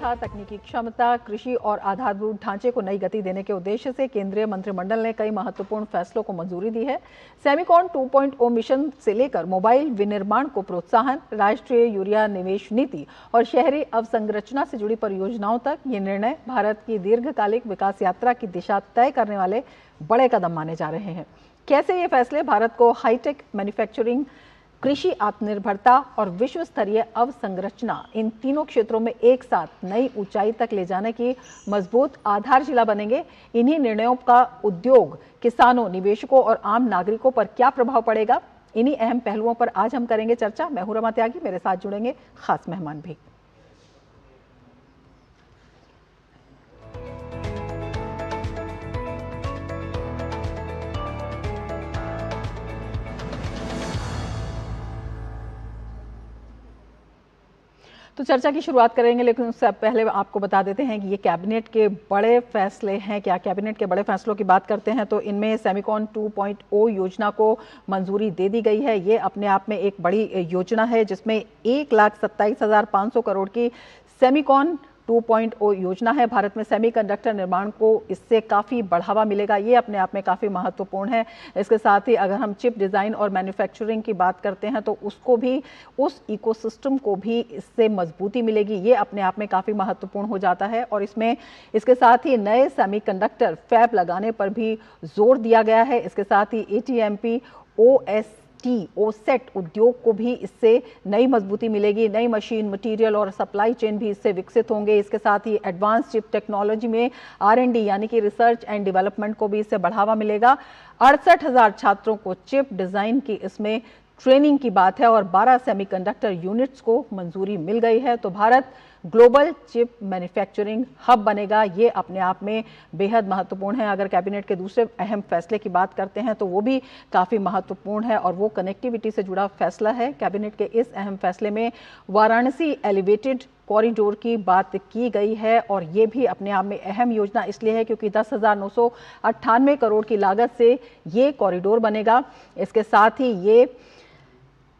व्यवस्था, तकनीकी क्षमता, कृषि और आधारभूत ढांचे को नई गति देने के उद्देश्य से केंद्रीय मंत्रिमंडल ने कई महत्वपूर्ण फैसलों को मंजूरी दी है। सेमिकॉन 2.0 मिशन से लेकर मोबाइल विनिर्माण को प्रोत्साहन, राष्ट्रीय यूरिया निवेश नीति और शहरी अवसंरचना से जुड़ी परियोजनाओं तक ये निर्णय भारत की दीर्घकालिक विकास यात्रा की दिशा तय करने वाले बड़े कदम माने जा रहे हैं। कैसे ये फैसले भारत को हाईटेक मैन्युफैक्चरिंग, कृषि आत्मनिर्भरता और विश्व स्तरीय अवसंरचना, इन तीनों क्षेत्रों में एक साथ नई ऊंचाई तक ले जाने की मजबूत आधारशिला बनेंगे। इन्हीं निर्णयों का उद्योग, किसानों, निवेशकों और आम नागरिकों पर क्या प्रभाव पड़ेगा, इन्हीं अहम पहलुओं पर आज हम करेंगे चर्चा। मैं हूं रमा त्यागी, मेरे साथ जुड़ेंगे खास मेहमान भी। तो चर्चा की शुरुआत करेंगे, लेकिन उससे पहले आपको बता देते हैं कि ये कैबिनेट के बड़े फैसले हैं। क्या कैबिनेट के बड़े फैसलों की बात करते हैं तो इनमें सेमिकॉन 2.0 योजना को मंजूरी दे दी गई है। ये अपने आप में एक बड़ी योजना है जिसमें 1,27,500 करोड़ की सेमिकॉन 2.0 योजना है। भारत में सेमीकंडक्टर निर्माण को इससे काफ़ी बढ़ावा मिलेगा, ये अपने आप में काफ़ी महत्वपूर्ण है। इसके साथ ही अगर हम चिप डिज़ाइन और मैन्युफैक्चरिंग की बात करते हैं तो उसको भी, उस इकोसिस्टम को भी इससे मजबूती मिलेगी, ये अपने आप में काफ़ी महत्वपूर्ण हो जाता है। और इसमें इसके साथ ही नए सेमीकंडक्टर फैब लगाने पर भी जोर दिया गया है। इसके साथ ही ATMP, OSET उद्योग को भी इससे नई मजबूती मिलेगी। नई मशीन, मटेरियल और सप्लाई चेन भी इससे विकसित होंगे। इसके साथ ही एडवांस चिप टेक्नोलॉजी में R&D यानी कि रिसर्च एंड डेवलपमेंट को भी इससे बढ़ावा मिलेगा। 68,000 छात्रों को चिप डिजाइन की इसमें ट्रेनिंग की बात है और 12 सेमीकंडक्टर यूनिट्स को मंजूरी मिल गई है। तो Bharat global chip manufacturing hub बनेगा, ये अपने आप में बेहद महत्वपूर्ण है। अगर कैबिनेट के दूसरे अहम फैसले की बात करते हैं तो वो भी काफ़ी महत्वपूर्ण है और वो कनेक्टिविटी से जुड़ा फैसला है। कैबिनेट के इस अहम फैसले में वाराणसी एलिवेटेड कॉरिडोर की बात की गई है और ये भी अपने आप में अहम योजना इसलिए है क्योंकि 10,998 करोड़ की लागत से ये कॉरिडोर बनेगा। इसके साथ ही ये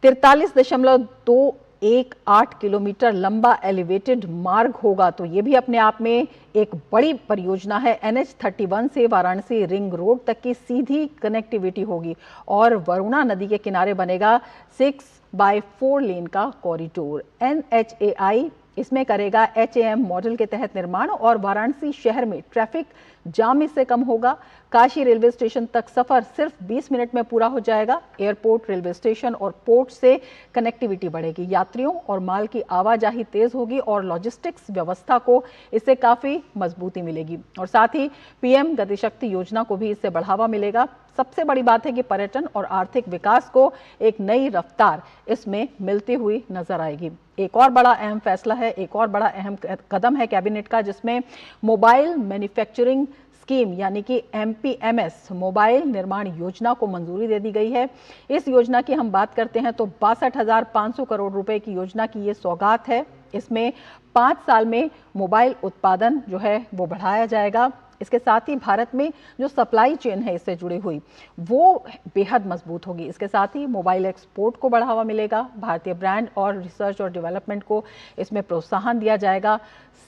43.218 किलोमीटर लंबा एलिवेटेड मार्ग होगा, तो ये भी अपने आप में एक बड़ी परियोजना है। NH-31 से वाराणसी रिंग रोड तक की सीधी कनेक्टिविटी होगी और वरुणा नदी के किनारे बनेगा 6x4 लेन का कॉरिडोर। NHAI इसमें करेगा HAM मॉडल के तहत निर्माण और वाराणसी शहर में ट्रैफिक जाम इससे कम होगा। काशी रेलवे स्टेशन तक सफर सिर्फ 20 मिनट में पूरा हो जाएगा। एयरपोर्ट, रेलवे स्टेशन और पोर्ट से कनेक्टिविटी बढ़ेगी, यात्रियों और माल की आवाजाही तेज होगी और लॉजिस्टिक्स व्यवस्था को इससे काफी मजबूती मिलेगी। और साथ ही PM गतिशक्ति योजना को भी इससे बढ़ावा मिलेगा। सबसे बड़ी बात है कि पर्यटन और आर्थिक विकास को एक नई रफ्तार इसमें मिलती हुई नजर आएगी। एक और बड़ा अहम फैसला है, एक और बड़ा अहम कदम है कैबिनेट का, जिसमें मोबाइल मैन्युफैक्चरिंग स्कीम यानी कि MPMS मोबाइल निर्माण योजना को मंजूरी दे दी गई है। इस योजना की हम बात करते हैं तो 62,500 करोड़ रुपए की योजना की ये सौगात है। इसमें 5 साल में मोबाइल उत्पादन जो है वो बढ़ाया जाएगा। इसके साथ ही भारत में जो सप्लाई चेन है इससे जुड़ी हुई वो बेहद मजबूत होगी। इसके साथ ही मोबाइल एक्सपोर्ट को बढ़ावा मिलेगा। भारतीय ब्रांड और रिसर्च और डेवलपमेंट को इसमें प्रोत्साहन दिया जाएगा।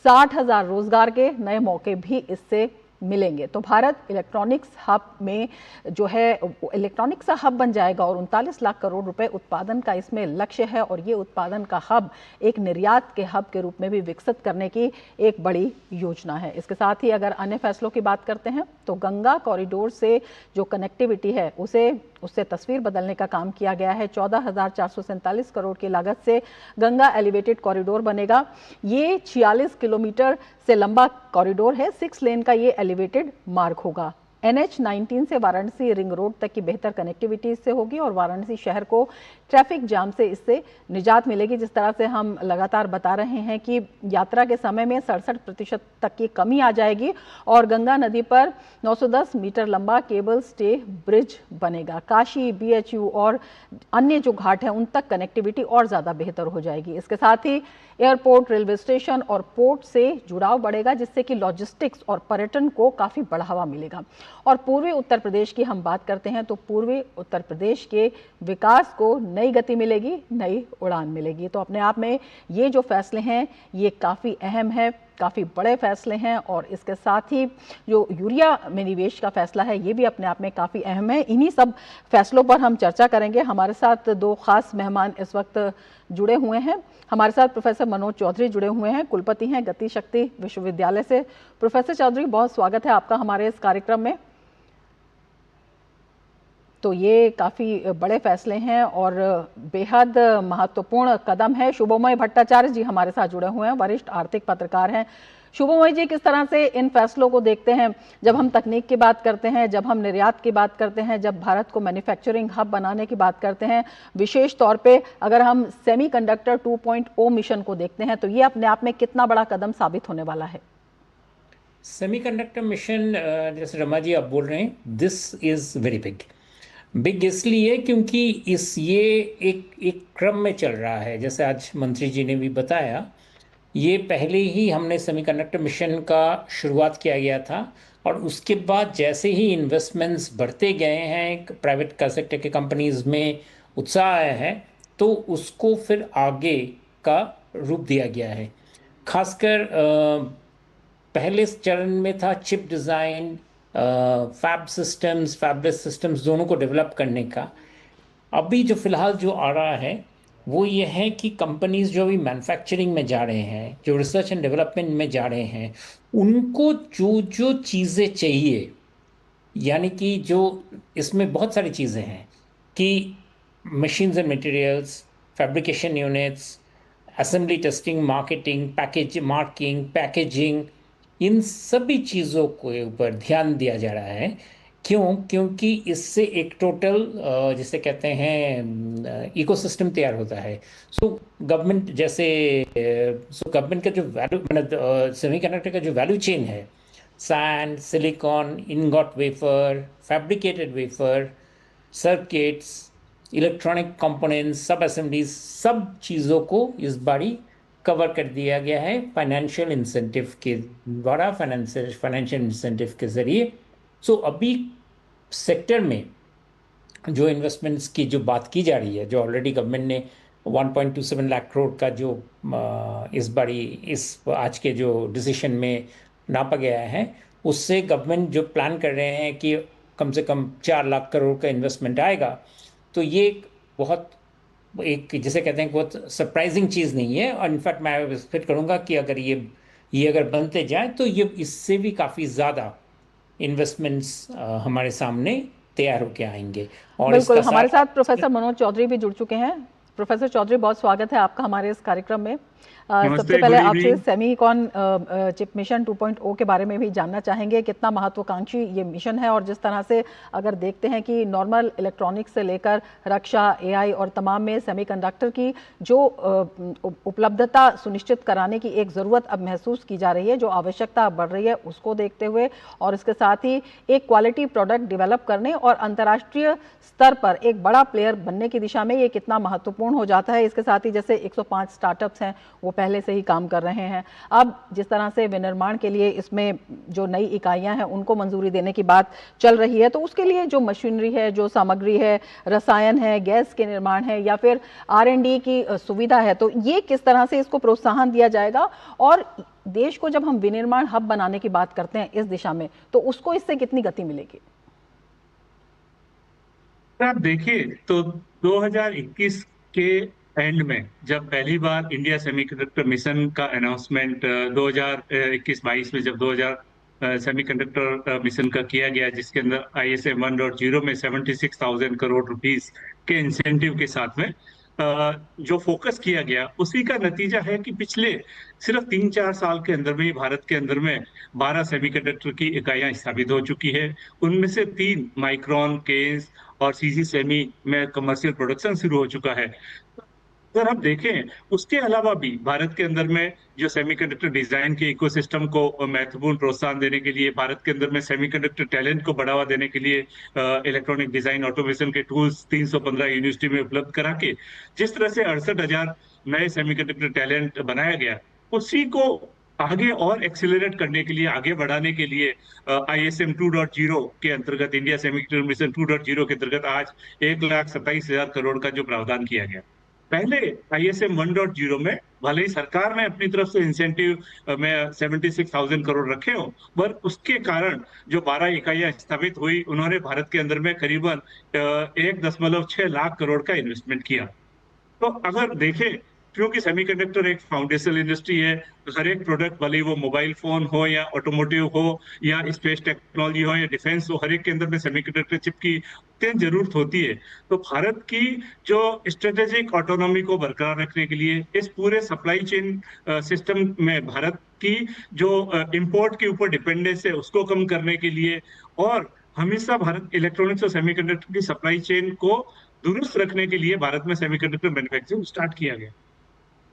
60,000 रोजगार के नए मौके भी इससे मिलेंगे। तो भारत इलेक्ट्रॉनिक्स हब में जो है इलेक्ट्रॉनिक्स हब बन जाएगा और 39 लाख करोड़ रुपए उत्पादन का इसमें लक्ष्य है और ये उत्पादन का हब एक निर्यात के हब के रूप में भी विकसित करने की एक बड़ी योजना है। इसके साथ ही अगर अन्य फैसलों की बात करते हैं तो गंगा कॉरिडोर से जो कनेक्टिविटी है उससे तस्वीर बदलने का काम किया गया है। 14,447 करोड़ की लागत से गंगा एलिवेटेड कॉरिडोर बनेगा। ये 46 किलोमीटर से लंबा कॉरिडोर है। 6 लेन का ये एलिवेटेड मार्ग होगा। NH-19 से वाराणसी रिंग रोड तक की बेहतर कनेक्टिविटी इससे होगी और वाराणसी शहर को ट्रैफिक जाम से इससे निजात मिलेगी। जिस तरह से हम लगातार बता रहे हैं कि यात्रा के समय में 67% तक की कमी आ जाएगी और गंगा नदी पर 910 मीटर लंबा केबल स्टे ब्रिज बनेगा। काशी, BHU और अन्य जो घाट हैं उन तक कनेक्टिविटी और ज़्यादा बेहतर हो जाएगी। इसके साथ ही एयरपोर्ट, रेलवे स्टेशन और पोर्ट से जुड़ाव बढ़ेगा जिससे कि लॉजिस्टिक्स और पर्यटन को काफ़ी बढ़ावा मिलेगा। और पूर्वी उत्तर प्रदेश की हम बात करते हैं तो पूर्वी उत्तर प्रदेश के विकास को नई गति मिलेगी, नई उड़ान मिलेगी। तो अपने आप में ये जो फैसले हैं ये काफ़ी अहम है। काफ़ी बड़े फैसले हैं और इसके साथ ही जो यूरिया में निवेश का फैसला है ये भी अपने आप में काफ़ी अहम है। इन्हीं सब फैसलों पर हम चर्चा करेंगे। हमारे साथ दो खास मेहमान इस वक्त जुड़े हुए हैं। हमारे साथ प्रोफेसर मनोज चौधरी जुड़े हुए हैं, कुलपति हैं गति शक्ति विश्वविद्यालय से। प्रोफेसर चौधरी, बहुत स्वागत है आपका हमारे इस कार्यक्रम में। तो ये काफ़ी बड़े फैसले हैं और बेहद महत्वपूर्ण कदम है। शुभमय भट्टाचार्य जी हमारे साथ जुड़े हुए हैं, वरिष्ठ आर्थिक पत्रकार हैं। शुभमय जी, किस तरह से इन फैसलों को देखते हैं? जब हम तकनीक की बात करते हैं, जब हम निर्यात की बात करते हैं, जब भारत को मैन्युफैक्चरिंग हब बनाने की बात करते हैं, विशेष तौर पे अगर हम सेमीकंडक्टर 2.0 मिशन को देखते हैं, तो ये अपने आप में कितना बड़ा कदम साबित होने वाला है? सेमीकंडक्टर मिशन, जैसे रमा जी आप बोल रहे हैं, दिस इज वेरी बिग इसलिए क्योंकि ये एक क्रम में चल रहा है। जैसे आज मंत्री जी ने भी बताया, ये पहले ही हमने सेमीकंडक्टर मिशन का शुरुआत किया गया था और उसके बाद जैसे ही इन्वेस्टमेंट्स बढ़ते गए हैं, प्राइवेट सेक्टर के कंपनीज में उत्साह आया है, तो उसको फिर आगे का रूप दिया गया है। खासकर पहले चरण में था chip design, fab systems, fabless systems दोनों को डेवलप करने का। अभी जो फिलहाल जो आ रहा है वो ये है कि कंपनीज जो भी मैन्युफैक्चरिंग में जा रहे हैं, जो रिसर्च एंड डेवलपमेंट में जा रहे हैं, उनको जो जो चीज़ें चाहिए, यानी कि जो इसमें बहुत सारी चीज़ें हैं कि machines and materials, fabrication units, assembly, testing, marketing, packaging, इन सभी चीज़ों के ऊपर ध्यान दिया जा रहा है। क्यों? क्योंकि इससे एक टोटल, जिसे कहते हैं, इकोसिस्टम तैयार होता है। सो गवर्नमेंट गवर्नमेंट का जो वैल्यू, मतलब सेमीकंडक्टर का जो वैल्यू चेन है, sand, silicon, ingot wafer, fabricated wafer, circuits, electronic components, सब असेंबलीज, सब चीज़ों को इस बारी कवर कर दिया गया है फाइनेंशियल इंसेंटिव के द्वारा, फाइनेंशियल इंसेंटिव के जरिए। सो अभी सेक्टर में जो इन्वेस्टमेंट्स की जो बात की जा रही है, जो ऑलरेडी गवर्नमेंट ने 1.27 लाख करोड़ का जो इस बारी इस आज के जो डिसीजन में नापा गया है, उससे गवर्नमेंट जो प्लान कर रहे हैं कि कम से कम 4 लाख करोड़ का इन्वेस्टमेंट आएगा। तो ये बहुत जिसे कहते हैं बहुत सरप्राइजिंग चीज़ नहीं है। और इनफैक्ट मैं एक्सपेक्ट करूँगा कि अगर ये अगर बनते जाए तो ये इससे भी काफ़ी ज़्यादा इन्वेस्टमेंट्स हमारे सामने तैयार होके आएंगे। और बिल्कुल, इसका हमारे साथ प्रोफेसर मनोज चौधरी भी जुड़ चुके हैं। प्रोफेसर चौधरी, बहुत स्वागत है आपका हमारे इस कार्यक्रम में। सबसे पहले आपसे सेमीकॉन चिप मिशन 2.0 के बारे में भी जानना चाहेंगे। कितना महत्वाकांक्षी ये मिशन है और जिस तरह से अगर देखते हैं कि नॉर्मल इलेक्ट्रॉनिक्स से लेकर रक्षा, एआई और तमाम में सेमीकंडक्टर की जो उपलब्धता सुनिश्चित कराने की एक ज़रूरत अब महसूस की जा रही है, जो आवश्यकता बढ़ रही है, उसको देखते हुए और इसके साथ ही एक क्वालिटी प्रोडक्ट डेवलप करने और अंतर्राष्ट्रीय स्तर पर एक बड़ा प्लेयर बनने की दिशा में ये कितना महत्वपूर्ण हो जाता है। इसके साथ ही जैसे 105 स्टार्टअप्स हैं वो पहले से ही काम कर रहे हैं। अब जिस तरह से विनिर्माण के लिए इसमें जो नई इकाइयां हैं उनको मंजूरी देने की बात चल रही है, तो उसके लिए जो मशीनरी है, जो सामग्री है, रसायन है, गैस के निर्माण है या फिर R&D की सुविधा है, तो ये किस तरह से इसको प्रोत्साहन दिया जाएगा? और देश को जब हम विनिर्माण हब बनाने की बात करते हैं इस दिशा में, तो उसको इससे कितनी गति मिलेगी? आप देखिए तो 2021 के एंड में जब पहली बार इंडिया सेमीकंडक्टर मिशन का अनाउंसमेंट 2021-22 में जब 2000 सेमीकंडक्टर मिशन का किया गया, जिसके अंदर ISM 1.0 में 76,000 करोड़ रुपीस के इंसेंटिव के साथ में जो फोकस किया गया, उसी का नतीजा है कि पिछले सिर्फ 3-4 साल के अंदर में ही भारत के अंदर में 12 सेमीकंडक्टर की इकाइयां स्थापित हो चुकी है। उनमें से 3 माइक्रॉन, केन्स और CG सेमी में कमर्शियल प्रोडक्शन शुरू हो चुका है। अगर हम देखें, उसके अलावा भी भारत के अंदर में जो सेमीकंडक्टर डिजाइन के इकोसिस्टम को महत्वपूर्ण प्रोत्साहन देने के लिए, भारत के अंदर में सेमीकंडक्टर टैलेंट को बढ़ावा देने के लिए इलेक्ट्रॉनिक डिजाइन ऑटोमेशन के टूल्स 315 यूनिवर्सिटी में उपलब्ध करा के जिस तरह से 68,000 नए सेमीकंडक्टर टैलेंट बनाया गया, उसी को आगे और एक्सिलरेट करने के लिए, आगे बढ़ाने के लिए ISM 2.0 के अंतर्गत, इंडिया सेमीकंडक्टर मिशन 2.0 के अंतर्गत आज 1,27,000 करोड़ का जो प्रावधान किया गया। पहले ISM 1.0 में भले ही सरकार ने अपनी तरफ से इंसेंटिव में 76,000 करोड़ रखे हो, पर उसके कारण जो 12 इकाइयां स्थापित हुई, उन्होंने भारत के अंदर में करीबन 1.6 लाख करोड़ का इन्वेस्टमेंट किया। तो अगर देखें, क्योंकि सेमीकंडक्टर एक फाउंडेशनल इंडस्ट्री है, तो हर एक प्रोडक्ट, भले ही वो मोबाइल फोन हो या ऑटोमोटिव हो या स्पेस टेक्नोलॉजी हो या डिफेंस हो, हर एक के अंदर में सेमीकंडक्टर चिप की अत्यंत जरूरत होती है। तो भारत की जो स्ट्रेटेजिक ऑटोनॉमी को बरकरार रखने के लिए, इस पूरे सप्लाई चेन सिस्टम में भारत की जो इंपोर्ट के ऊपर डिपेंडेंस है उसको कम करने के लिए, और हमेशा भारत इलेक्ट्रॉनिक्स और सेमीकंडक्टर की सप्लाई चेन को दुरुस्त रखने के लिए भारत में सेमीकंडक्टर मैन्युफैक्चरिंग स्टार्ट किया गया।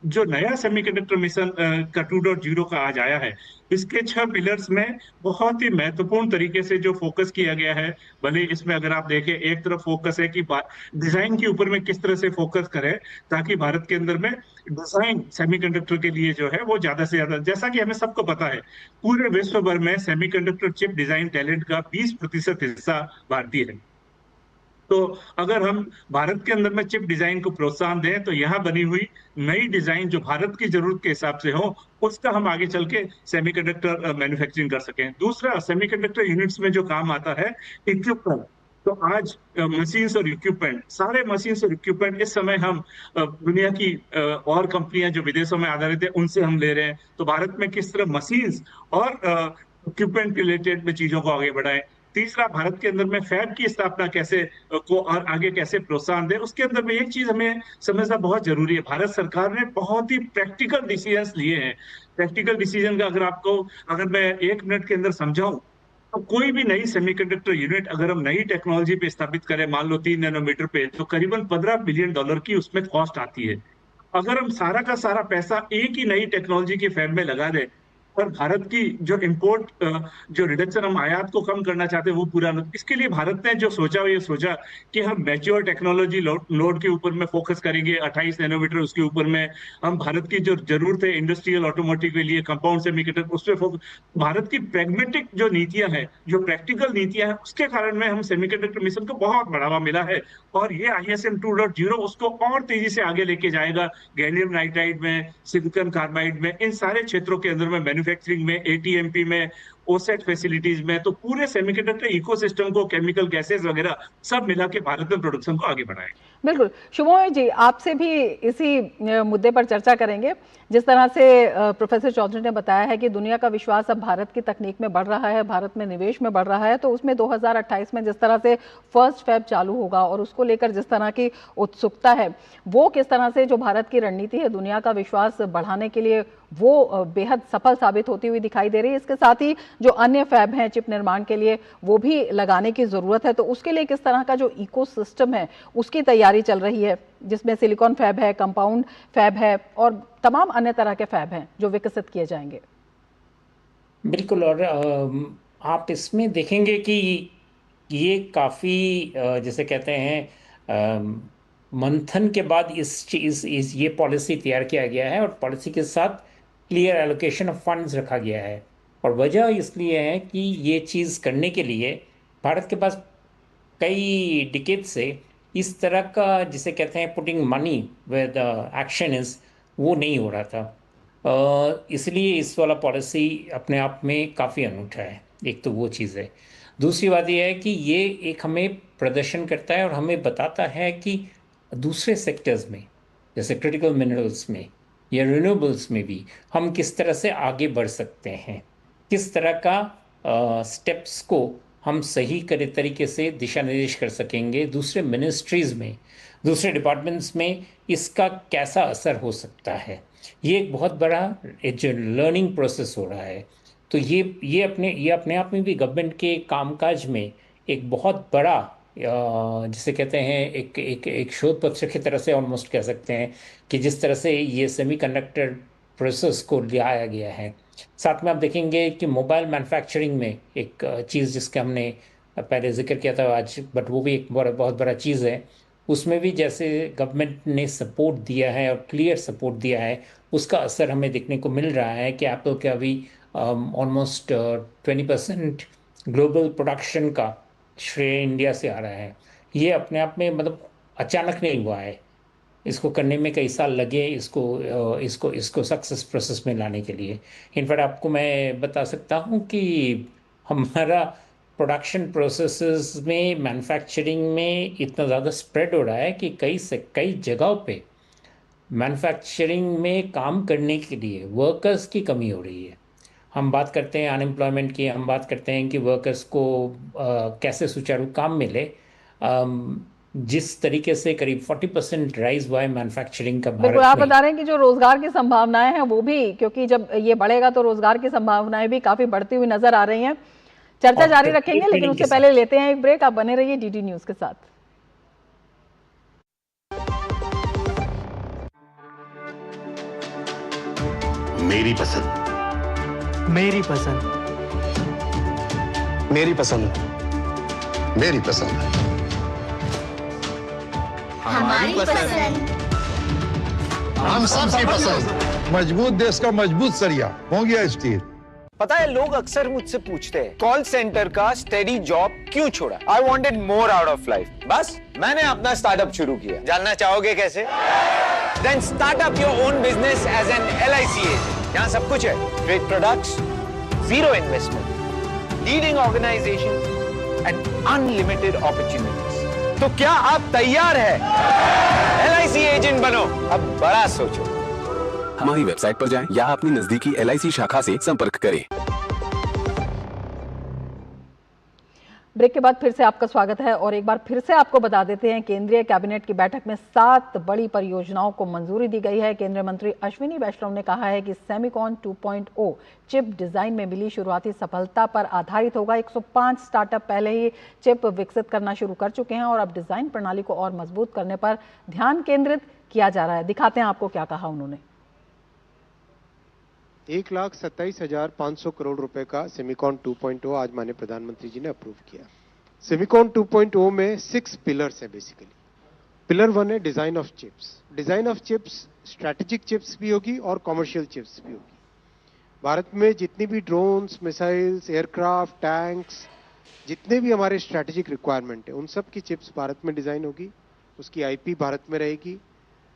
जो नया सेमीकंडक्टर मिशन का 2.0 का आज आया है, इसके 6 पिलर्स में बहुत ही महत्वपूर्ण तरीके से जो फोकस किया गया है, भले इसमें अगर आप देखें, एक तरफ फोकस है कि डिजाइन के ऊपर में किस तरह से फोकस करें ताकि भारत के अंदर में डिजाइन सेमीकंडक्टर के लिए जो है वो ज्यादा से ज्यादा, जैसा कि हमें सबको पता है, पूरे विश्व भर में सेमीकंडक्टर चिप डिजाइन टैलेंट का 20% हिस्सा भारतीय है। तो अगर हम भारत के अंदर में चिप डिजाइन को प्रोत्साहन दें, तो यहाँ बनी हुई नई डिजाइन जो भारत की जरूरत के हिसाब से हो, उसका हम आगे चल के सेमीकंडक्टर मैन्युफैक्चरिंग कर सकें। दूसरा, सेमीकंडक्टर यूनिट्स में जो काम आता है, इक्विपमेंट। तो आज मशीन्स और इक्विपमेंट, सारे मशीन्स और इक्विपमेंट इस समय हम दुनिया की और कंपनियां जो विदेशों में आधारित है उनसे हम ले रहे हैं। तो भारत में किस तरह मशीन्स और इक्विपमेंट रिलेटेड में चीजों को आगे बढ़ाएं। तीसरा, भारत के अंदर में फैब की स्थापना कैसे को और आगे कैसे प्रोत्साहन दे, उसके अंदर में एक चीज हमें समझना बहुत जरूरी है, भारत सरकार ने बहुत ही प्रैक्टिकल डिसीजंस लिए हैं। प्रैक्टिकल डिसीजन का अगर मैं 1 मिनट के अंदर समझाऊं, तो कोई भी नई सेमीकंडक्टर यूनिट अगर हम नई टेक्नोलॉजी पे स्थापित करें, मान लो 3 नैनोमीटर पे, तो करीबन $15 बिलियन की उसमें कॉस्ट आती है। अगर हम सारा का सारा पैसा एक ही नई टेक्नोलॉजी के फैब में लगा दें, और भारत की जो इंपोर्ट जो रिडक्शन, हम आयात को कम करना चाहते हैं, वो पूरा इसके लिए भारत ने जो सोचा, वो ये सोचा कि हम मैच्योर टेक्नोलॉजी नोड के ऊपर में फोकस करेंगे, 28 नैनोमीटर उसके ऊपर में। हम भारत की जो जरूरत है इंडस्ट्रियल ऑटोमोटिव के लिए, कंपाउंड सेमीकंडक्टर, उस पर फोकस। भारत की प्रैग्मेटिक जो नीतियां हैं, जो प्रैक्टिकल नीतियां हैं, उसके कारण में हम सेमीकंडक्टर मिशन को बहुत बढ़ावा मिला है। और ये ISM 2.0 उसको और तेजी से आगे लेके जाएगा। गैलियम नाइट्राइड में, सिलिकॉन कार्बाइड में, इन सारे क्षेत्रों के अंदर में, मैन्युफैक्चरिंग में, ATMP में, ओसेट फैसिलिटीज में, तो पूरे सेमीकंडक्टर इकोसिस्टम को, केमिकल गैसेस वगैरह सब मिला के भारत में प्रोडक्शन को आगे बढ़ाए। बिल्कुल शुभमय जी, आपसे भी इसी मुद्दे पर चर्चा करेंगे। जिस तरह से प्रोफेसर चौधरी ने बताया है कि दुनिया का विश्वास अब भारत की तकनीक में बढ़ रहा है, भारत में निवेश में बढ़ रहा है, तो उसमें 2028 में जिस तरह से फर्स्ट फैब चालू होगा और उसको लेकर जिस तरह की उत्सुकता है, वो किस तरह से जो भारत की रणनीति है दुनिया का विश्वास बढ़ाने के लिए, वो बेहद सफल साबित होती हुई दिखाई दे रही है। इसके साथ ही जो अन्य फैब हैं चिप निर्माण के लिए, वो भी लगाने की जरूरत है। तो उसके लिए किस तरह का जो इकोसिस्टम है उसकी तैयारी चल रही है, जिसमें सिलिकॉन फैब है, कंपाउंड फैब है और तमाम अन्य तरह के फैब हैं जो विकसित किए जाएंगे। बिल्कुल। और आप इसमें देखेंगे कि ये काफ़ी जैसे कहते हैं मंथन के बाद इस ये पॉलिसी तैयार किया गया है, और पॉलिसी के साथ क्लियर एलोकेशन ऑफ फंड्स रखा गया है। और वजह इसलिए है कि ये चीज़ करने के लिए भारत के पास कई डिकेड से इस तरह का, जिसे कहते हैं putting money with action is, वो नहीं हो रहा था। इसलिए इस वाला पॉलिसी अपने आप में काफ़ी अनूठा है। एक तो वो चीज़ है। दूसरी बात यह है कि ये एक हमें प्रदर्शन करता है और हमें बताता है कि दूसरे सेक्टर्स में, जैसे क्रिटिकल मिनरल्स में या रिन्यूएबल्स में भी हम किस तरह से आगे बढ़ सकते हैं, किस तरह का स्टेप्स को हम सही तरीके से दिशा निर्देश कर सकेंगे, दूसरे मिनिस्ट्रीज में, दूसरे डिपार्टमेंट्स में इसका कैसा असर हो सकता है। ये एक बहुत बड़ा जो लर्निंग प्रोसेस हो रहा है। तो ये अपने आप में भी गवर्नमेंट के कामकाज में एक बहुत बड़ा जिसे कहते हैं एक शोध पत्र की तरह से ऑलमोस्ट कह सकते हैं कि जिस तरह से ये सेमीकंडक्टर प्रोसेस को लाया गया है। साथ में आप देखेंगे कि मोबाइल मैन्युफैक्चरिंग में एक चीज़ जिसका हमने पहले जिक्र किया था आज, बट वो भी एक बहुत बड़ा चीज़ है। उसमें भी जैसे गवर्नमेंट ने सपोर्ट दिया है और क्लियर सपोर्ट दिया है, उसका असर हमें देखने को मिल रहा है कि एप्पल का अभी ऑलमोस्ट 20% ग्लोबल प्रोडक्शन का श्रेय इंडिया से आ रहा है। ये अपने आप में मतलब अचानक नहीं हुआ है। इसको करने में कई साल लगे, इसको सक्सेस प्रोसेस में लाने के लिए। इनफैक्ट आपको मैं बता सकता हूँ कि हमारा प्रोडक्शन प्रोसेसेस में, मैन्युफैक्चरिंग में इतना ज़्यादा स्प्रेड हो रहा है कि कई जगहों पे मैन्युफैक्चरिंग में काम करने के लिए वर्कर्स की कमी हो रही है। हम बात करते हैं अनएम्प्लॉयमेंट की, हम बात करते हैं कि वर्कर्स को कैसे सुचारू काम मिले। जिस तरीके से करीब 40% राइज हुआ है मैन्युफैक्चरिंग का बिल्कुल, भारत आप में। बता रहे हैं कि जो रोजगार की संभावनाएं हैं वो भी, क्योंकि जब ये बढ़ेगा तो रोजगार की संभावनाएं भी काफी बढ़ती हुई नजर आ रही हैं। चर्चा और जारी टेक्निकल रखेंगे, लेकिन ट्रेनिंग के उससे पहले साथ लेते हैं एक ब्रेक। आप बने रहिए डीडी न्यूज के साथ। मेरी पसंद, मेरी पसंद, मेरी पसंद, मेरी पसंद, हमारी पसंद। हम सबकी पसंद। मजबूत देश का मजबूत सरिया हो गया स्टील। पता है, लोग अक्सर मुझसे पूछते हैं कॉल सेंटर का स्टेडी जॉब क्यों छोड़ा। I wanted more out of life, बस मैंने अपना स्टार्टअप शुरू किया। जानना चाहोगे कैसे? Then start up your own business as an LIC agent. यहाँ सब कुछ है, great products, zero investment, leading organisation and unlimited opportunities. तो क्या आप तैयार है? LIC एजेंट बनो, अब बड़ा सोचो। हमारी वेबसाइट पर जाएं या अपनी नजदीकी LIC शाखा से संपर्क करें। ब्रेक के बाद फिर से आपका स्वागत है और एक बार फिर से आपको बता देते हैं, केंद्रीय कैबिनेट की बैठक में 7 बड़ी परियोजनाओं को मंजूरी दी गई है। केंद्रीय मंत्री अश्विनी वैष्णव ने कहा है कि सेमिकॉन 2.0 चिप डिजाइन में मिली शुरुआती सफलता पर आधारित होगा। 105 स्टार्टअप पहले ही चिप विकसित करना शुरू कर चुके हैं और अब डिजाइन प्रणाली को और मजबूत करने पर ध्यान केंद्रित किया जा रहा है। दिखाते हैं आपको क्या कहा उन्होंने। 1,27,500 करोड़ रुपए का सेमिकॉन 2.0 आज माननीय प्रधानमंत्री जी ने अप्रूव किया। सेमिकॉन 2.0 में 6 पिलर्स है बेसिकली। पिलर 1 है design of chips. Design of chips strategic chips भी होगी और कॉमर्शियल चिप्स भी होगी। भारत में जितनी भी ड्रोन्स, मिसाइल्स, एयरक्राफ्ट, टैंक्स, जितने भी हमारे स्ट्रैटेजिक रिक्वायरमेंट है, उन सब की चिप्स भारत में डिजाइन होगी, उसकी IP भारत में रहेगी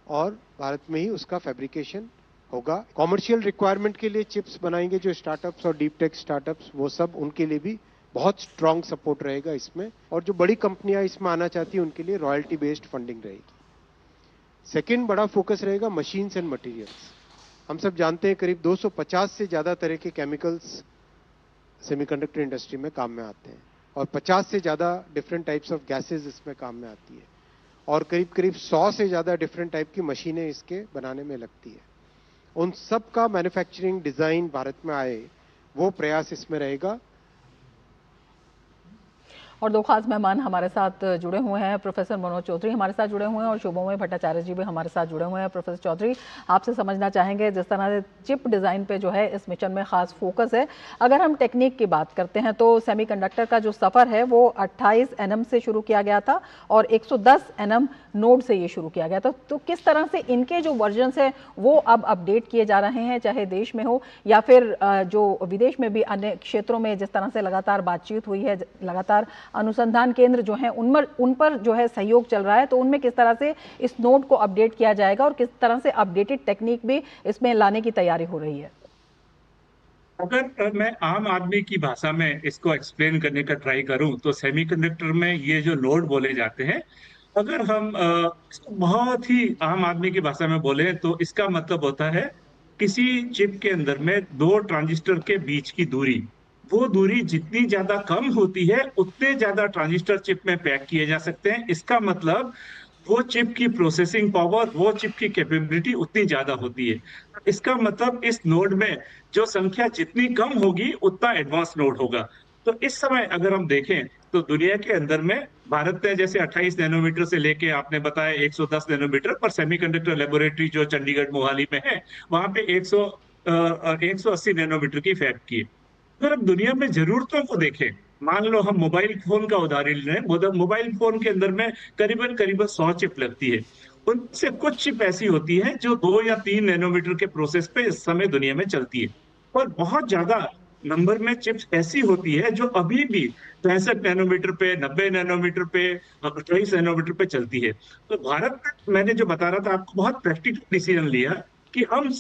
और भारत में ही उसका फैब्रिकेशन होगा। कॉमर्शियल रिक्वायरमेंट के लिए चिप्स बनाएंगे जो स्टार्टअप्स और डीप टेक स्टार्टअप्स, वो सब उनके लिए भी बहुत स्ट्रांग सपोर्ट रहेगा इसमें। और जो बड़ी कंपनियां इसमें आना चाहती हैं उनके लिए रॉयल्टी बेस्ड फंडिंग रहेगी। सेकंड बड़ा फोकस रहेगा मशीन्स एंड मटेरियल्स। हम सब जानते हैं करीब 250 से ज्यादा तरह के केमिकल्स सेमीकंडक्टर इंडस्ट्री में काम में आते हैं और 50 से ज्यादा डिफरेंट टाइप्स ऑफ गैसेज इसमें काम में आती है और करीब करीब 100 से ज्यादा डिफरेंट टाइप की मशीनें इसके बनाने में लगती है। उन सब का मैन्युफैक्चरिंग डिजाइन भारत में आए, वो प्रयास इसमें रहेगा। और 2 खास मेहमान हमारे साथ जुड़े हुए हैं। प्रोफेसर मनोज चौधरी हमारे साथ जुड़े हुए हैं और शुभमय भट्टाचार्य जी भी हमारे साथ जुड़े हुए हैं। प्रोफेसर चौधरी, आपसे समझना चाहेंगे, जिस तरह से चिप डिज़ाइन पे जो है इस मिशन में खास फोकस है, अगर हम टेक्निक की बात करते हैं तो सेमीकंडक्टर का जो सफ़र है वो 28 nm से शुरू किया गया था और 110 nm नोड से ये शुरू किया गया था। तो किस तरह से इनके जो वर्जन्स है वो अब अपडेट किए जा रहे हैं, चाहे देश में हो या फिर जो विदेश में भी अन्य क्षेत्रों में जिस तरह से लगातार बातचीत हुई है, लगातार अनुसंधान केंद्र जो हैं उन पर जो है सहयोग चल रहा है, तो उनमें किस तरह से इस नोड को अपडेट किया जाएगा और किस तरह से अपडेटेड टेक्निक भी इसमें लाने की तैयारी हो रही है? अगर मैं आम आदमी की भाषा में इसको एक्सप्लेन करने का ट्राई करूं तो सेमीकंडक्टर में ये जो नोड बोले जाते हैं, अगर हम इसको बहुत ही आम आदमी की भाषा में बोले तो इसका मतलब होता है किसी चिप के अंदर में 2 ट्रांजिस्टर के बीच की दूरी, वो दूरी जितनी ज्यादा कम होती है उतने ज्यादा ट्रांजिस्टर चिप में पैक किए जा सकते हैं। इसका मतलब वो चिप की प्रोसेसिंग पावर, वो चिप की कैपेबिलिटी उतनी ज्यादा होती है। इसका मतलब इस नोड में जो संख्या जितनी कम होगी उतना एडवांस नोड होगा। तो इस समय अगर हम देखें तो दुनिया के अंदर में भारत ने जैसे 28 नैनोमीटर से लेके आपने बताया 110 नैनोमीटर पर सेमीकंडक्टर लेबोरेटरी जो चंडीगढ़ मोहाली में है, वहां पे 180 नैनोमीटर की फैब की। अगर हम दुनिया में जरूरतों को देखें, मान लो हम मोबाइल फोन का उदाहरण लें, मोबाइल फोन के अंदर में करीबन 100 चिप लगती है। उनसे कुछ चिप ऐसी होती है जो 2 या 3 नैनोमीटर के प्रोसेस पे इस समय दुनिया में चलती है और बहुत ज्यादा नंबर में चिप्स ऐसी होती है जो अभी भी 65 नैनोमीटर पे, 90 नैनोमीटर पे, 28 नैनोमीटर पे चलती है। तो भारत में मैंने जो बता रहा था आपको, बहुत प्रैक्टिकल डिसीजन लिया कि हम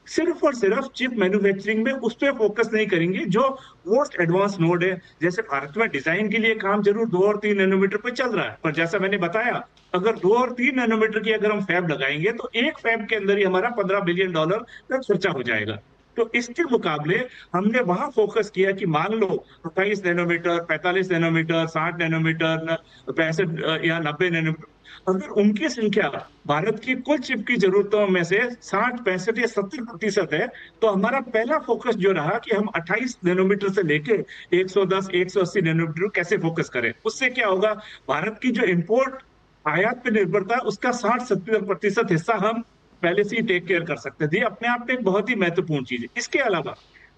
सिर्फ और सिर्फ चिप मैन्युफैक्चरिंग में उस पर फोकस नहीं करेंगे जो मोस्ट एडवांस नोड है। जैसे भारत में डिजाइन के लिए काम जरूर 2 और 3 नैनोमीटर पे चल रहा है, पर जैसा मैंने बताया, अगर 2 और 3 नैनोमीटर की अगर हम फैब लगाएंगे तो एक फैब के अंदर ही हमारा $15 बिलियन का खर्चा हो जाएगा। तो इसके मुकाबले हमने वहां फोकस किया कि मान लो 28 नैनोमीटर, 45 नैनोमीटर, 60 नैनोमीटर, 65 या 90 नैनोमीटर, अगर उनकी संख्या भारत की कुल चिप की जरूरतों में से 60, 65 या 70% है, तो हमारा पहला फोकस जो रहा कि हम 28 नैनोमीटर से लेके 110, 180 नैनोमीटर कैसे फोकस करें। उससे क्या होगा, भारत की जो इंपोर्ट आयात पे निर्भरता है उसका 60-70% हिस्सा हम पहले से ही टेक केयर कर सकते थे। अपने आप में एक बहुत ही महत्वपूर्ण चीज है। इसके अलावा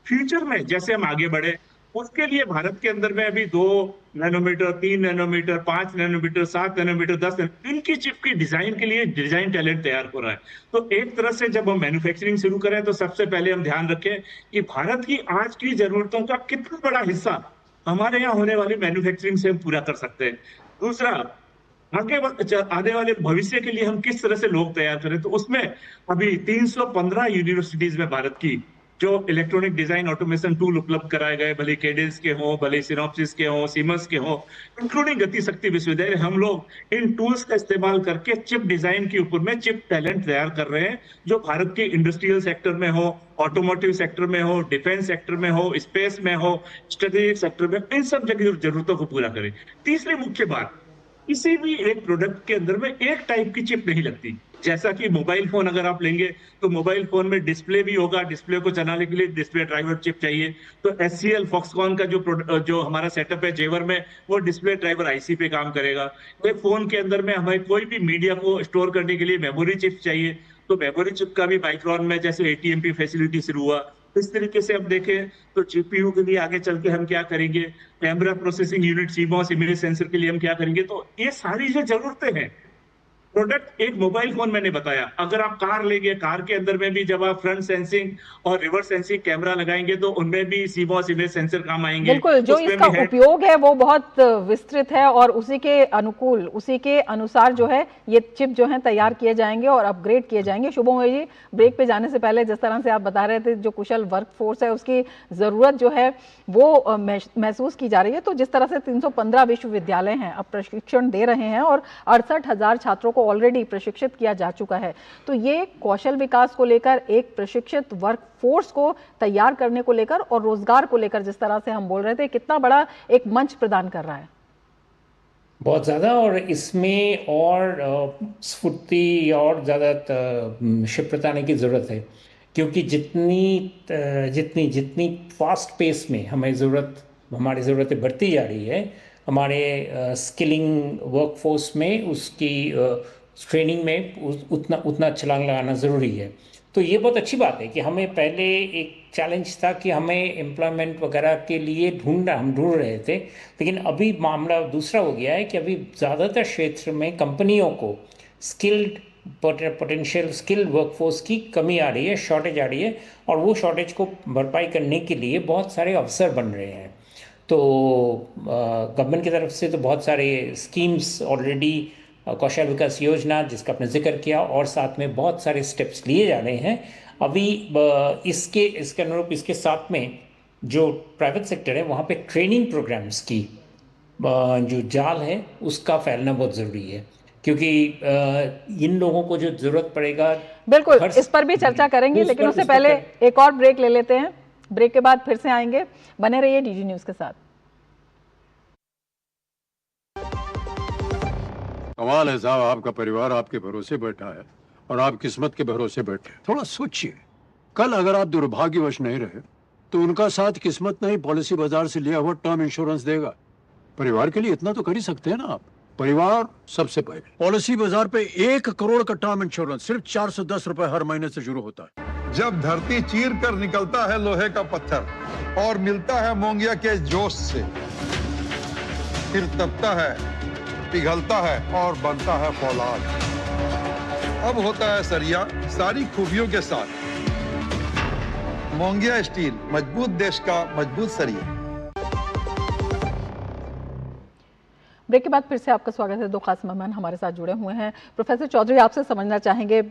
फ्यूचर में जैसे हम आगे बढ़े, उसके लिए भारत के अंदर में अभी 2 nanometre, 3 nanometre, 5 nanometre, 7 nanometre, 10 nanometre, इनकी चिप की डिजाइन के लिए डिजाइन टैलेंट तैयार हो रहा है। तो एक तरह से जब हम मैन्युफैक्चरिंग शुरू करें तो सबसे पहले हम ध्यान रखें कि भारत की आज की जरूरतों का कितना बड़ा हिस्सा हमारे यहाँ होने वाली मैन्युफैक्चरिंग से हम पूरा कर सकते हैं। दूसरा, आने वाले भविष्य के लिए हम किस तरह से लोग तैयार करें, तो उसमें अभी 315 यूनिवर्सिटीज में भारत की जो इलेक्ट्रॉनिक डिजाइन ऑटोमेशन टूल उपलब्ध कराए गए, भले केडेंस के हो, भले सिनॉप्सिस के हो, सीमंस के हो, इंक्लूडिंग गति शक्ति विश्वविद्यालय, हम लोग इन टूल्स का इस्तेमाल करके चिप डिजाइन के ऊपर में चिप टैलेंट तैयार कर रहे हैं, जो भारत के इंडस्ट्रियल सेक्टर में हो, ऑटोमोटिव सेक्टर में हो, डिफेंस सेक्टर में हो, स्पेस में हो, स्ट्रेटेजिक सेक्टर में, इन सब जगह जरूरतों को पूरा करें। तीसरी मुख्य बात, किसी भी एक प्रोडक्ट के अंदर में एक टाइप की चिप नहीं लगती। जैसा कि मोबाइल फोन अगर आप लेंगे तो मोबाइल फोन में डिस्प्ले भी होगा, डिस्प्ले को चलाने के लिए डिस्प्ले ड्राइवर चिप चाहिए। तो HCL फॉक्सकॉन का जो हमारा सेटअप है जेवर में, वो डिस्प्ले ड्राइवर IC पे काम करेगा। तो फोन के अंदर में हमें कोई भी मीडिया को स्टोर करने के लिए मेमोरी चिप चाहिए, तो मेमोरी चिप का भी माइक्रोन में जैसे ATMP फैसिलिटी शुरू हुआ, इस तरीके से अब देखें तो GPU के लिए आगे चल के हम क्या करेंगे, camera processing unit, CMOS image sensor के लिए हम क्या करेंगे। तो ये सारी जो जरूरतें हैं, प्रोडक्ट एक मोबाइल फोन मैंने बताया, अगर आप कार लेंगे, कार के अंदर में भी जब आप फ्रंट सेंसिंग और रिवर्स सेंसिंग कैमरा लगाएंगे तो उनमें भी CMOS इमेज सेंसर काम आएंगे। बिल्कुल, जो इसका उपयोग है वो बहुत विस्तृत है और उसी के अनुकूल, उसी के अनुसार जो है ये चिप जो है तैयार किए जाएंगे और अपग्रेड किए जाएंगे। शुभम जी, ब्रेक पे जाने से पहले जिस तरह से आप बता रहे थे, जो कुशल वर्कफोर्स है उसकी जरूरत जो है वो महसूस की जा रही है। तो जिस तरह से 315 विश्वविद्यालय हैं अब प्रशिक्षण दे रहे हैं और 68,000 छात्रों को ऑलरेडी प्रशिक्षित किया जा चुका है, तो ये कौशल विकास को लेकर, एक प्रशिक्षित वर्कफोर्स को तैयार करने को लेकर और रोजगार को लेकर जिस तरह से हम बोल रहे थे, कितना बड़ा एक मंच प्रदान कर रहा है। बहुत ज़्यादा, और इसमें और स्फूर्ति और ज़्यादा क्षिप्रता आने की ज़रूरत है, क्योंकि जितनी फास्ट पेस में हमारी ज़रूरतें बढ़ती जा रही है, हमारे स्किलिंग वर्कफोर्स में, उसकी ट्रेनिंग में उतना छलांग लगाना ज़रूरी है। तो ये बहुत अच्छी बात है कि हमें पहले एक चैलेंज था कि हमें एम्प्लॉयमेंट वगैरह के लिए ढूंढ रहे थे, लेकिन अभी मामला दूसरा हो गया है कि अभी ज़्यादातर क्षेत्र में कंपनियों को स्किल्ड पोटेंशियल स्किल वर्कफोर्स की कमी आ रही है, शॉर्टेज आ रही है, और वो शॉर्टेज को भरपाई करने के लिए बहुत सारे अवसर बन रहे हैं। तो गवर्नमेंट की तरफ से तो बहुत सारे स्कीम्स ऑलरेडी, कौशल विकास योजना जिसका आपने जिक्र किया, और साथ में बहुत सारे स्टेप्स लिए जा रहे हैं अभी। इसके अनुरूप इसके साथ में जो प्राइवेट सेक्टर है वहाँ पे ट्रेनिंग प्रोग्राम्स की जो जाल है उसका फैलना बहुत ज़रूरी है, क्योंकि इन लोगों को जो ज़रूरत पड़ेगा, बिल्कुल इस पर भी चर्चा करेंगे, लेकिन उससे पहले एक और ब्रेक ले लेते हैं। ब्रेक के बाद फिर से आएंगे, बने रहिए DG न्यूज़ के साथ। कमाल है साहब, आपका परिवार आपके भरोसे बैठा है और आप किस्मत के भरोसे बैठे। थोड़ा सोचिए, कल अगर आप दुर्भाग्यवश नहीं रहे तो उनका साथ किस्मत नहीं, पॉलिसी बाजार से लिया हुआ टर्म इंश्योरेंस देगा। परिवार के लिए इतना तो कर ही सकते हैं ना आप। परिवार सबसे पहले। पॉलिसी बाजार पे 1 करोड़ का टर्म इंश्योरेंस सिर्फ 410 रुपए हर महीने से शुरू होता है। जब धरती चीर कर निकलता है लोहे का पत्थर और मिलता है मोंगिया के जोश से, फिर तपता है, पिघलता है और बनता है फौलाद। अब होता है सरिया सारी खूबियों के साथ, मोंगिया स्टील, मजबूत देश का मजबूत सरिया। ब्रेक के बाद फिर से आपका स्वागत है। दो खास मेहमान हमारे साथ जुड़े हुए हैं। प्रोफेसर चौधरी, आपसे समझना चाहेंगे,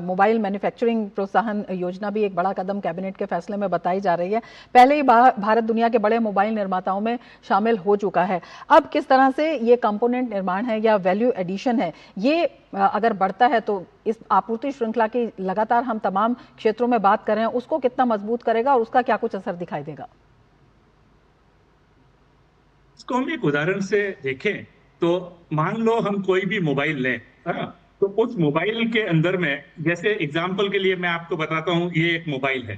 मोबाइल मैन्युफैक्चरिंग प्रोत्साहन योजना भी एक बड़ा कदम कैबिनेट के फैसले में बताई जा रही है। पहले ही भारत दुनिया के बड़े मोबाइल निर्माताओं में शामिल हो चुका है। अब किस तरह से ये कंपोनेंट निर्माण है या वैल्यू एडिशन है, ये अगर बढ़ता है तो इस आपूर्ति श्रृंखला की लगातार हम तमाम क्षेत्रों में बात कर रहे हैं, उसको कितना मजबूत करेगा और उसका क्या कुछ असर दिखाई देगा? इसको हम एक उदाहरण से देखें तो मान लो हम कोई भी मोबाइल लें, तो उस मोबाइल के अंदर में, जैसे एग्जांपल के लिए मैं आपको बताता हूं, ये एक मोबाइल है,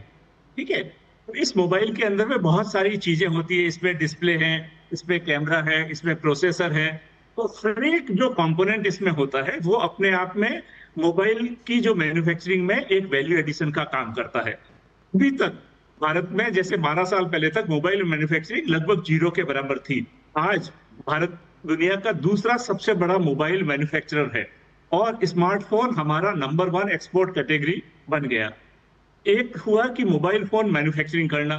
ठीक है। तो इस मोबाइल के अंदर में बहुत सारी चीजें होती है। इसमें डिस्प्ले है, इसमें कैमरा है, इसमें प्रोसेसर है। तो हर एक जो कंपोनेंट इसमें होता है वो अपने आप में मोबाइल की जो मैन्युफैक्चरिंग में एक वैल्यू एडिशन का काम करता है। अभी तक भारत में जैसे 12 साल पहले तक मोबाइल मैन्युफैक्चरिंग लगभग 0 के बराबर थी। आज भारत दुनिया का दूसरा सबसे बड़ा मोबाइल मैन्युफैक्चरर है और स्मार्टफोन हमारा नंबर 1 एक्सपोर्ट कैटेगरी बन गया। एक हुआ कि मोबाइल फोन मैन्युफैक्चरिंग करना,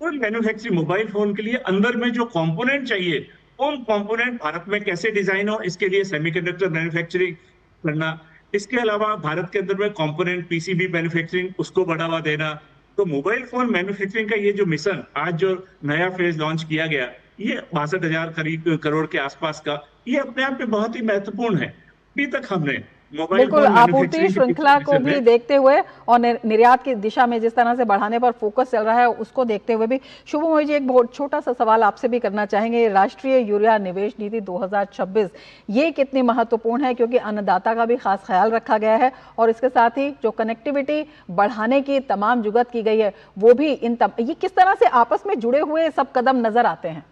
और मैन्युफैक्चरिंग मोबाइल फोन के लिए अंदर में जो कंपोनेंट चाहिए, उन कंपोनेंट भारत में कैसे डिजाइन हो, इसके लिए सेमीकंडक्टर मैन्युफैक्चरिंग करना। इसके अलावा भारत के अंदर में कंपोनेंट पीसीबी मैन्युफैक्चरिंग, उसको बढ़ावा देना। तो मोबाइल फोन मैन्युफैक्चरिंग का ये जो मिशन आज जो नया फेज लॉन्च किया गया, ये 62,000 करोड़ के आसपास का, ये अपने आप में बहुत ही महत्वपूर्ण है। अभी तक हमने बिल्कुल आपूर्ति श्रृंखला को भी देखते हुए और निर्यात की दिशा में जिस तरह से बढ़ाने पर फोकस चल रहा है, उसको देखते हुए भी शुभम मोहित जी, एक बहुत छोटा सा सवाल आपसे भी करना चाहेंगे। राष्ट्रीय यूरिया निवेश नीति 2026 ये कितनी महत्वपूर्ण है, क्योंकि अन्नदाता का भी खास ख्याल रखा गया है और इसके साथ ही जो कनेक्टिविटी बढ़ाने की तमाम जुगत की गई है, वो भी ये किस तरह से आपस में जुड़े हुए सब कदम नजर आते हैं?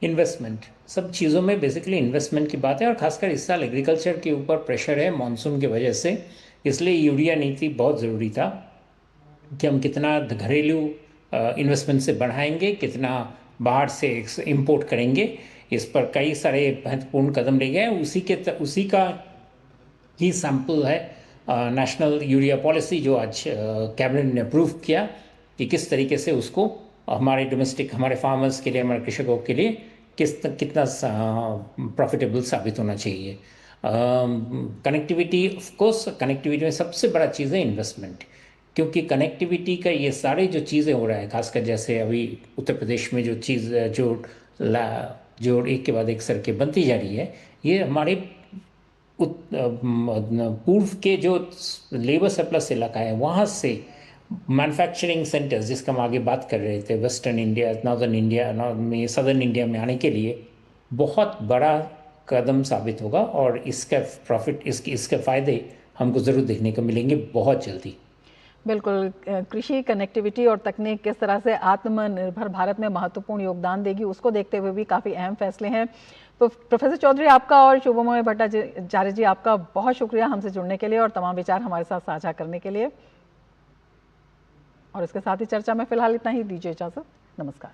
इन्वेस्टमेंट, सब चीज़ों में बेसिकली इन्वेस्टमेंट की बात है और खासकर इस साल एग्रीकल्चर के ऊपर प्रेशर है मानसून की वजह से, इसलिए यूरिया नीति बहुत ज़रूरी था कि हम कितना घरेलू इन्वेस्टमेंट से बढ़ाएंगे, कितना बाहर से इंपोर्ट करेंगे। इस पर कई सारे महत्वपूर्ण कदम लिए गए। उसी का ही सैंपल है नेशनल यूरिया पॉलिसी, जो आज कैबिनेट ने अप्रूव किया कि किस तरीके से उसको हमारे डोमेस्टिक, हमारे फार्मर्स के लिए, हमारे कृषकों के लिए कितना प्रॉफिटेबल साबित होना चाहिए। कनेक्टिविटी, ऑफ कोर्स कनेक्टिविटी में सबसे बड़ा चीज़ है इन्वेस्टमेंट, क्योंकि कनेक्टिविटी का ये सारे जो चीज़ें हो रहा है, खासकर जैसे अभी उत्तर प्रदेश में जो चीज़ जो एक के बाद एक सड़कें बनती जा रही है, ये हमारे पूर्व के जो लेबर सरप्लस इलाका है वहाँ से मैन्युफैक्चरिंग सेंटर्स, जिसका हम आगे बात कर रहे थे, वेस्टर्न इंडिया, नॉर्दर्न इंडिया में, सदर्न इंडिया में आने के लिए बहुत बड़ा कदम साबित होगा और इसका प्रॉफिट, इसके फ़ायदे हमको ज़रूर देखने को मिलेंगे बहुत जल्दी। बिल्कुल, कृषि, कनेक्टिविटी और तकनीक किस तरह से आत्मनिर्भर भारत में महत्वपूर्ण योगदान देगी, उसको देखते हुए भी काफ़ी अहम फैसले हैं। तो प्रोफेसर चौधरी आपका और शुभमोय भट्टाचार्य जी आपका बहुत शुक्रिया हमसे जुड़ने के लिए और तमाम विचार हमारे साथ साझा करने के लिए। और इसके साथ ही चर्चा में फिलहाल इतना ही, दीजिए इजाजत, नमस्कार।